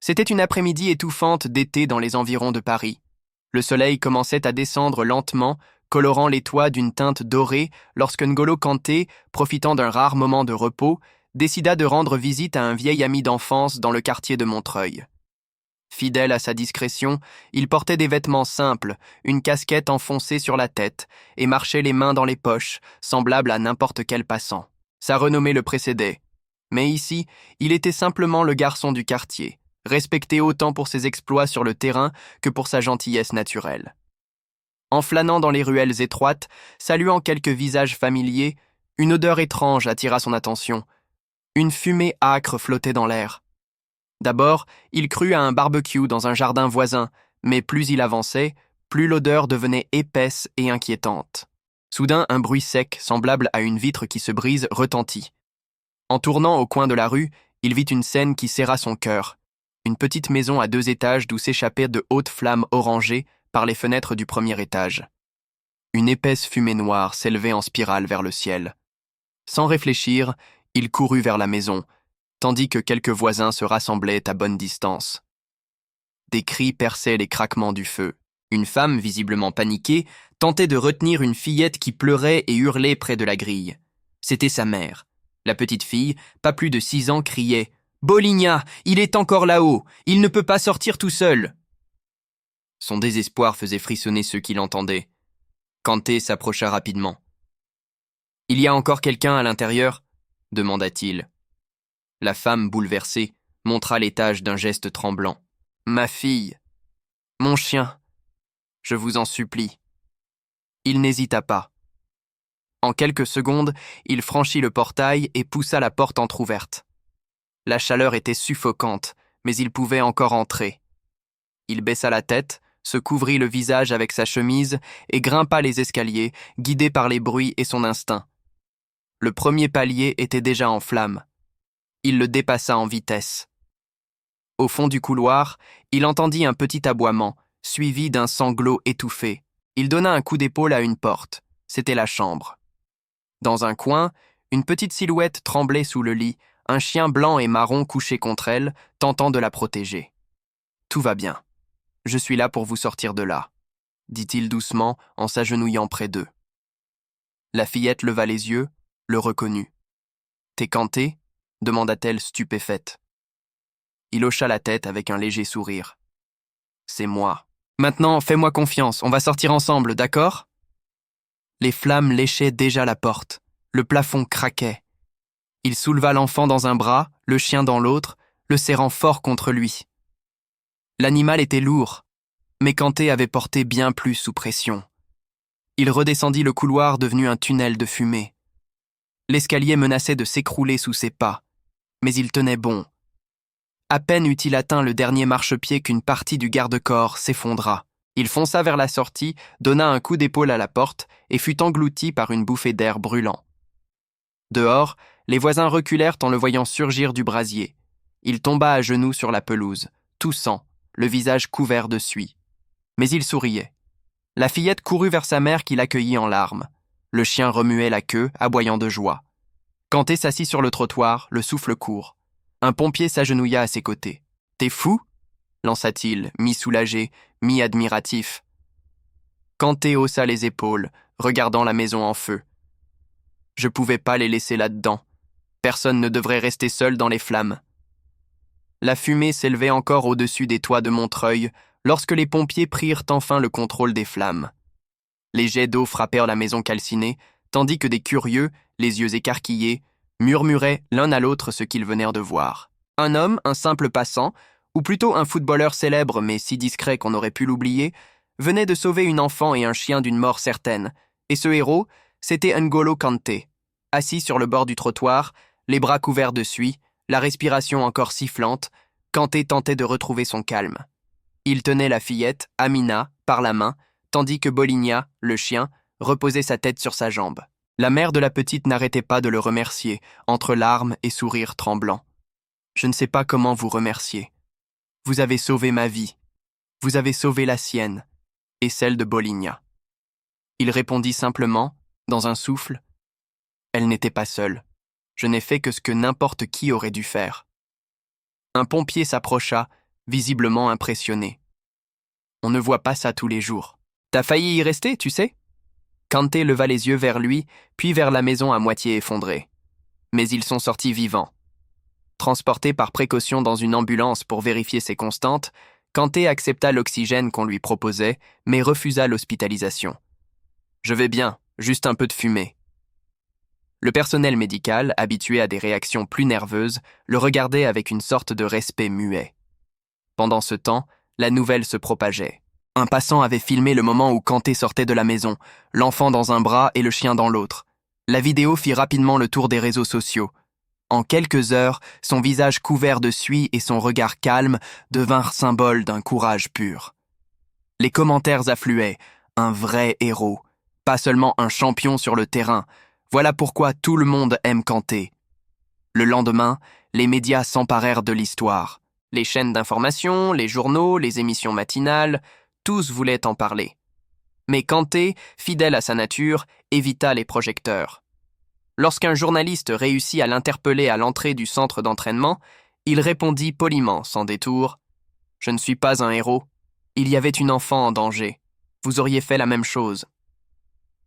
C'était une après-midi étouffante d'été dans les environs de Paris. Le soleil commençait à descendre lentement, colorant les toits d'une teinte dorée lorsque N'Golo Kanté, profitant d'un rare moment de repos, décida de rendre visite à un vieil ami d'enfance dans le quartier de Montreuil. Fidèle à sa discrétion, il portait des vêtements simples, une casquette enfoncée sur la tête, et marchait les mains dans les poches, semblable à n'importe quel passant. Sa renommée le précédait. Mais ici, il était simplement le garçon du quartier, respecté autant pour ses exploits sur le terrain que pour sa gentillesse naturelle. En flânant dans les ruelles étroites, saluant quelques visages familiers, une odeur étrange attira son attention. Une fumée âcre flottait dans l'air. D'abord, il crut à un barbecue dans un jardin voisin, mais plus il avançait, plus l'odeur devenait épaisse et inquiétante. Soudain, un bruit sec, semblable à une vitre qui se brise, retentit. En tournant au coin de la rue, il vit une scène qui serra son cœur. Une petite maison à 2 étages d'où s'échappaient de hautes flammes orangées par les fenêtres du premier étage. Une épaisse fumée noire s'élevait en spirale vers le ciel. Sans réfléchir, il courut vers la maison, tandis que quelques voisins se rassemblaient à bonne distance. Des cris perçaient les craquements du feu. Une femme, visiblement paniquée, tentait de retenir une fillette qui pleurait et hurlait près de la grille. C'était sa mère. La petite fille, pas plus de 6 ans, criait « Boligna, il est encore là-haut, il ne peut pas sortir tout seul !» Son désespoir faisait frissonner ceux qui l'entendaient. Kanté s'approcha rapidement. « Il y a encore quelqu'un à l'intérieur ?» demanda-t-il. La femme, bouleversée, montra l'étage d'un geste tremblant. « Ma fille, mon chien, je vous en supplie. » Il n'hésita pas. En quelques secondes, il franchit le portail et poussa la porte entr'ouverte. La chaleur était suffocante, mais il pouvait encore entrer. Il baissa la tête, se couvrit le visage avec sa chemise et grimpa les escaliers, guidé par les bruits et son instinct. Le premier palier était déjà en flammes. Il le dépassa en vitesse. Au fond du couloir, il entendit un petit aboiement, suivi d'un sanglot étouffé. Il donna un coup d'épaule à une porte. C'était la chambre. Dans un coin, une petite silhouette tremblait sous le lit, un chien blanc et marron couché contre elle, tentant de la protéger. « Tout va bien. Je suis là pour vous sortir de là, » dit-il doucement en s'agenouillant près d'eux. La fillette leva les yeux, le reconnut. « T'es Kanté ?» demanda-t-elle stupéfaite. Il hocha la tête avec un léger sourire. « C'est moi. Maintenant, fais-moi confiance, on va sortir ensemble, d'accord ?» Les flammes léchaient déjà la porte. Le plafond craquait. Il souleva l'enfant dans un bras, le chien dans l'autre, le serrant fort contre lui. L'animal était lourd, mais Kanté avait porté bien plus sous pression. Il redescendit le couloir devenu un tunnel de fumée. L'escalier menaçait de s'écrouler sous ses pas, mais il tenait bon. À peine eut-il atteint le dernier marchepied qu'une partie du garde-corps s'effondra. Il fonça vers la sortie, donna un coup d'épaule à la porte et fut englouti par une bouffée d'air brûlant. Dehors, les voisins reculèrent en le voyant surgir du brasier. Il tomba à genoux sur la pelouse, toussant, le visage couvert de suie. Mais il souriait. La fillette courut vers sa mère qui l'accueillit en larmes. Le chien remuait la queue, aboyant de joie. Kanté s'assit sur le trottoir, le souffle court. Un pompier s'agenouilla à ses côtés. « T'es fou ?» lança-t-il, mi-soulagé, mi-admiratif. Kanté haussa les épaules, regardant la maison en feu. « Je pouvais pas les laisser là-dedans. Personne ne devrait rester seul dans les flammes. » La fumée s'élevait encore au-dessus des toits de Montreuil lorsque les pompiers prirent enfin le contrôle des flammes. Les jets d'eau frappèrent la maison calcinée, tandis que des curieux, les yeux écarquillés, murmuraient l'un à l'autre ce qu'ils venaient de voir. Un homme, un simple passant, ou plutôt un footballeur célèbre mais si discret qu'on aurait pu l'oublier, venait de sauver une enfant et un chien d'une mort certaine, et ce héros, c'était N'Golo Kanté, assis sur le bord du trottoir, les bras couverts de suie, la respiration encore sifflante, Kanté tentait de retrouver son calme. Il tenait la fillette, Amina, par la main, tandis que Boligna, le chien, reposait sa tête sur sa jambe. La mère de la petite n'arrêtait pas de le remercier, entre larmes et sourires tremblants. « Je ne sais pas comment vous remercier. Vous avez sauvé ma vie. Vous avez sauvé la sienne et celle de Boligna. » Il répondit simplement, dans un souffle, « Elle n'était pas seule. Je n'ai fait que ce que n'importe qui aurait dû faire. » Un pompier s'approcha, visiblement impressionné. On ne voit pas ça tous les jours. T'as failli y rester, tu sais? Kanté leva les yeux vers lui, puis vers la maison à moitié effondrée. Mais ils sont sortis vivants. Transporté par précaution dans une ambulance pour vérifier ses constantes, Kanté accepta l'oxygène qu'on lui proposait, mais refusa l'hospitalisation. « Je vais bien, juste un peu de fumée. » Le personnel médical, habitué à des réactions plus nerveuses, le regardait avec une sorte de respect muet. Pendant ce temps, la nouvelle se propageait. Un passant avait filmé le moment où Kanté sortait de la maison, l'enfant dans un bras et le chien dans l'autre. La vidéo fit rapidement le tour des réseaux sociaux. En quelques heures, son visage couvert de suie et son regard calme devinrent symboles d'un courage pur. Les commentaires affluaient. Un vrai héros, pas seulement un champion sur le terrain. Voilà pourquoi tout le monde aime Kanté. Le lendemain, les médias s'emparèrent de l'histoire. Les chaînes d'information, les journaux, les émissions matinales, tous voulaient en parler. Mais Kanté, fidèle à sa nature, évita les projecteurs. Lorsqu'un journaliste réussit à l'interpeller à l'entrée du centre d'entraînement, il répondit poliment, sans détour « Je ne suis pas un héros. Il y avait une enfant en danger. Vous auriez fait la même chose. »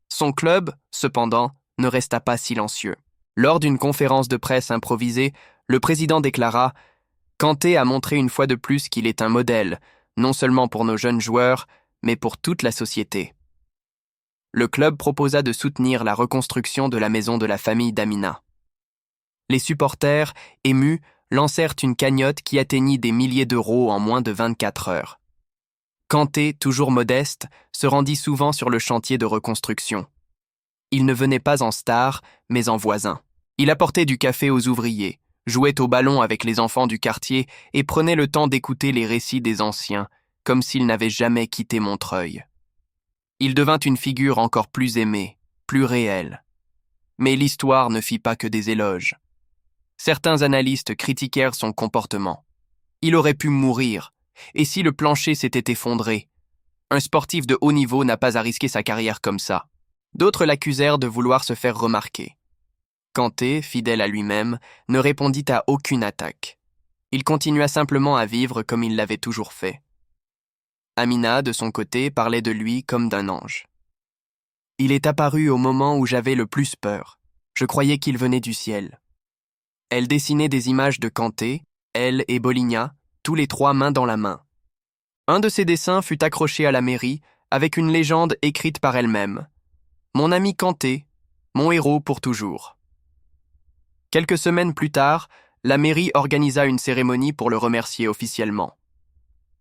Son club, cependant, ne resta pas silencieux. Lors d'une conférence de presse improvisée, le président déclara « Kanté a montré une fois de plus qu'il est un modèle, non seulement pour nos jeunes joueurs, mais pour toute la société. » Le club proposa de soutenir la reconstruction de la maison de la famille d'Amina. Les supporters, émus, lancèrent une cagnotte qui atteignit des milliers d'euros en moins de 24 heures. Kanté, toujours modeste, se rendit souvent sur le chantier de reconstruction. Il ne venait pas en star, mais en voisin. Il apportait du café aux ouvriers, jouait au ballon avec les enfants du quartier et prenait le temps d'écouter les récits des anciens, comme s'il n'avait jamais quitté Montreuil. Il devint une figure encore plus aimée, plus réelle. Mais l'histoire ne fit pas que des éloges. Certains analystes critiquèrent son comportement. Il aurait pu mourir, et si le plancher s'était effondré? Un sportif de haut niveau n'a pas à risquer sa carrière comme ça. D'autres l'accusèrent de vouloir se faire remarquer. Kanté, fidèle à lui-même, ne répondit à aucune attaque. Il continua simplement à vivre comme il l'avait toujours fait. Amina, de son côté, parlait de lui comme d'un ange. « Il est apparu au moment où j'avais le plus peur. Je croyais qu'il venait du ciel. » Elle dessinait des images de Kanté, elle et Boligna, tous les trois main dans la main. Un de ces dessins fut accroché à la mairie avec une légende écrite par elle-même. « Mon ami Kanté, mon héros pour toujours. » Quelques semaines plus tard, la mairie organisa une cérémonie pour le remercier officiellement.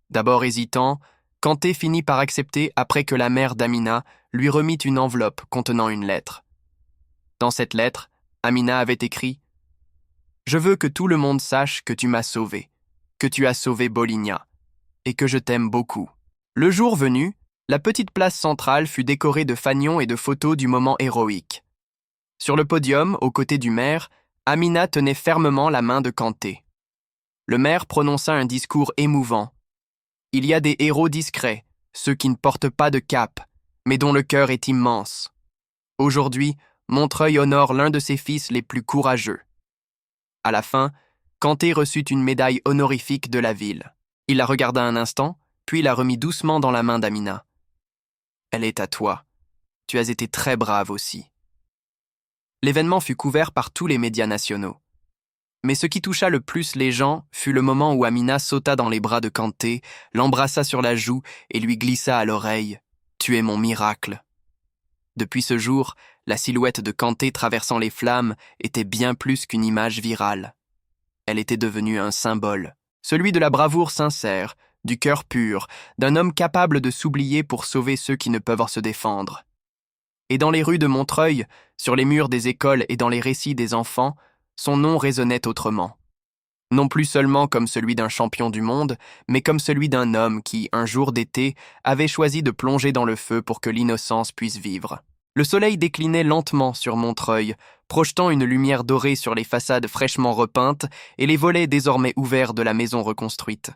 D'abord hésitant, Kanté finit par accepter après que la mère d'Amina lui remit une enveloppe contenant une lettre. Dans cette lettre, Amina avait écrit « Je veux que tout le monde sache que tu m'as sauvé, que tu as sauvé Boligna, et que je t'aime beaucoup. » Le jour venu, la petite place centrale fut décorée de fanions et de photos du moment héroïque. Sur le podium, aux côtés du maire, Amina tenait fermement la main de Kanté. Le maire prononça un discours émouvant. Il y a des héros discrets, ceux qui ne portent pas de cape, mais dont le cœur est immense. Aujourd'hui, Montreuil honore l'un de ses fils les plus courageux. À la fin, Kanté reçut une médaille honorifique de la ville. Il la regarda un instant, puis la remit doucement dans la main d'Amina. « Elle est à toi. Tu as été très brave aussi. » L'événement fut couvert par tous les médias nationaux. Mais ce qui toucha le plus les gens fut le moment où Amina sauta dans les bras de Kanté, l'embrassa sur la joue et lui glissa à l'oreille « Tu es mon miracle ». Depuis ce jour, la silhouette de Kanté traversant les flammes était bien plus qu'une image virale. Elle était devenue un symbole, celui de la bravoure sincère, du cœur pur, d'un homme capable de s'oublier pour sauver ceux qui ne peuvent se défendre. Et dans les rues de Montreuil, sur les murs des écoles et dans les récits des enfants, son nom résonnait autrement. Non plus seulement comme celui d'un champion du monde, mais comme celui d'un homme qui, un jour d'été, avait choisi de plonger dans le feu pour que l'innocence puisse vivre. Le soleil déclinait lentement sur Montreuil, projetant une lumière dorée sur les façades fraîchement repeintes et les volets désormais ouverts de la maison reconstruite.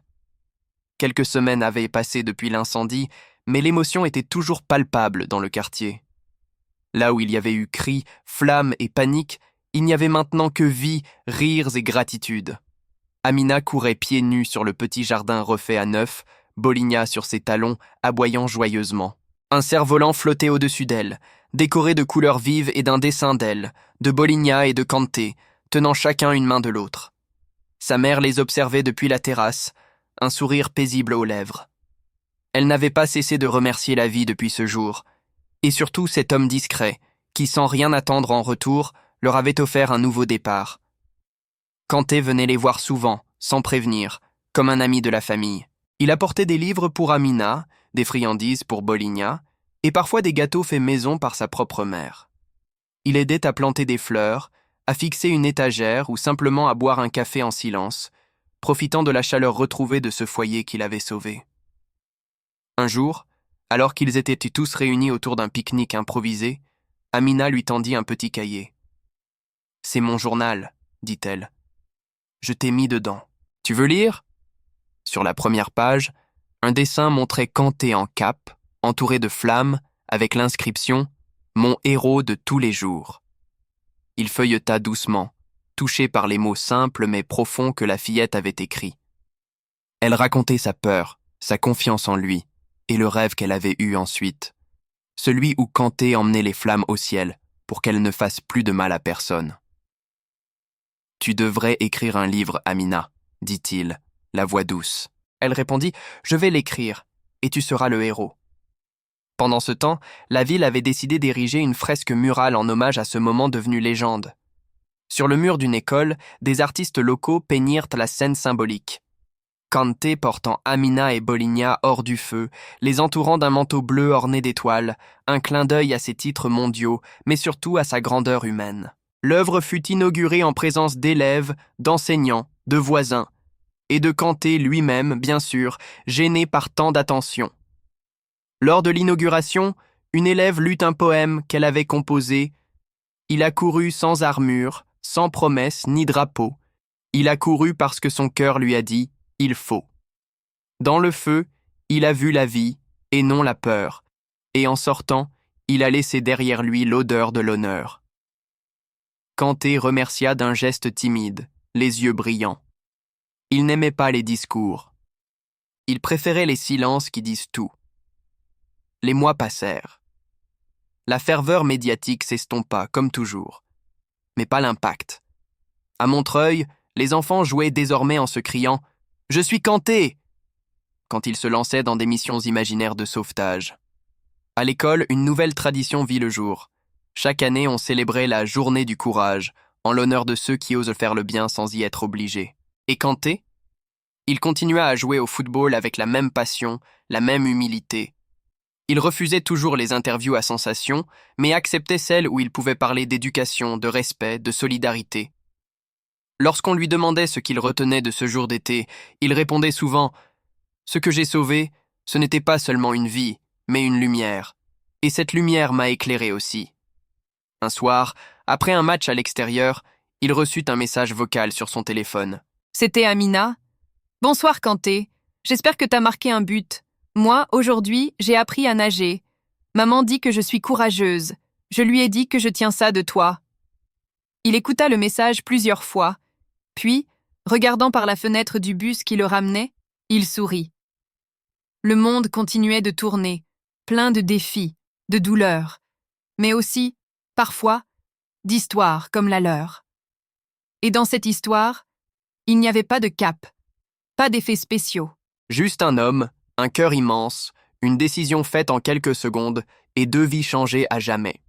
Quelques semaines avaient passé depuis l'incendie, mais l'émotion était toujours palpable dans le quartier. Là où il y avait eu cris, flammes et panique, il n'y avait maintenant que vie, rires et gratitude. Amina courait pieds nus sur le petit jardin refait à neuf, Boligna sur ses talons, aboyant joyeusement. Un cerf-volant flottait au-dessus d'elle, décoré de couleurs vives et d'un dessin d'elle, de Boligna et de Kanté, tenant chacun une main de l'autre. Sa mère les observait depuis la terrasse, un sourire paisible aux lèvres. Elle n'avait pas cessé de remercier la vie depuis ce jour, et surtout cet homme discret, qui sans rien attendre en retour, leur avait offert un nouveau départ. Kanté venait les voir souvent, sans prévenir, comme un ami de la famille. Il apportait des livres pour Amina, des friandises pour Boligna, et parfois des gâteaux faits maison par sa propre mère. Il aidait à planter des fleurs, à fixer une étagère ou simplement à boire un café en silence, profitant de la chaleur retrouvée de ce foyer qu'il avait sauvé. Un jour, alors qu'ils étaient tous réunis autour d'un pique-nique improvisé, Amina lui tendit un petit cahier. « C'est mon journal, dit-elle. Je t'ai mis dedans. Tu veux lire ?» Sur la première page, un dessin montrait Kanté en cape, entouré de flammes, avec l'inscription « Mon héros de tous les jours ». Il feuilleta doucement, touché par les mots simples mais profonds que la fillette avait écrits. Elle racontait sa peur, sa confiance en lui, et le rêve qu'elle avait eu ensuite. Celui où Kanté emmenait les flammes au ciel, pour qu'elles ne fassent plus de mal à personne. « Tu devrais écrire un livre, Amina, dit-il, la voix douce. Elle répondit « Je vais l'écrire, et tu seras le héros. » Pendant ce temps, la ville avait décidé d'ériger une fresque murale en hommage à ce moment devenu légende. Sur le mur d'une école, des artistes locaux peignirent la scène symbolique. Kanté portant Amina et Boligna hors du feu, les entourant d'un manteau bleu orné d'étoiles, un clin d'œil à ses titres mondiaux, mais surtout à sa grandeur humaine. L'œuvre fut inaugurée en présence d'élèves, d'enseignants, de voisins, et de Kanté lui-même, bien sûr, gêné par tant d'attention. Lors de l'inauguration, une élève lut un poème qu'elle avait composé. Il a couru sans armure, sans promesse ni drapeau. Il a couru parce que son cœur lui a dit « il faut ». Dans le feu, il a vu la vie et non la peur, et en sortant, il a laissé derrière lui l'odeur de l'honneur. Kanté remercia d'un geste timide, les yeux brillants. Il n'aimait pas les discours. Il préférait les silences qui disent tout. Les mois passèrent. La ferveur médiatique s'estompa, comme toujours. Mais pas l'impact. À Montreuil, les enfants jouaient désormais en se criant « Je suis Kanté !» quand ils se lançaient dans des missions imaginaires de sauvetage. À l'école, une nouvelle tradition vit le jour. Chaque année, on célébrait la Journée du courage, en l'honneur de ceux qui osent faire le bien sans y être obligés. Et Kanté ? Il continua à jouer au football avec la même passion, la même humilité. Il refusait toujours les interviews à sensation, mais acceptait celles où il pouvait parler d'éducation, de respect, de solidarité. Lorsqu'on lui demandait ce qu'il retenait de ce jour d'été, il répondait souvent « Ce que j'ai sauvé, ce n'était pas seulement une vie, mais une lumière. Et cette lumière m'a éclairé aussi. » Un soir, après un match à l'extérieur, il reçut un message vocal sur son téléphone. « C'était Amina. Bonsoir Kanté, j'espère que t'as marqué un but. Moi, aujourd'hui, j'ai appris à nager. Maman dit que je suis courageuse. Je lui ai dit que je tiens ça de toi. » Il écouta le message plusieurs fois, puis, regardant par la fenêtre du bus qui le ramenait, il sourit. Le monde continuait de tourner, plein de défis, de douleurs, mais aussi, parfois, d'histoires comme la leur. Et dans cette histoire, il n'y avait pas de cap, pas d'effets spéciaux. Juste un homme, un cœur immense, une décision faite en quelques secondes et deux vies changées à jamais.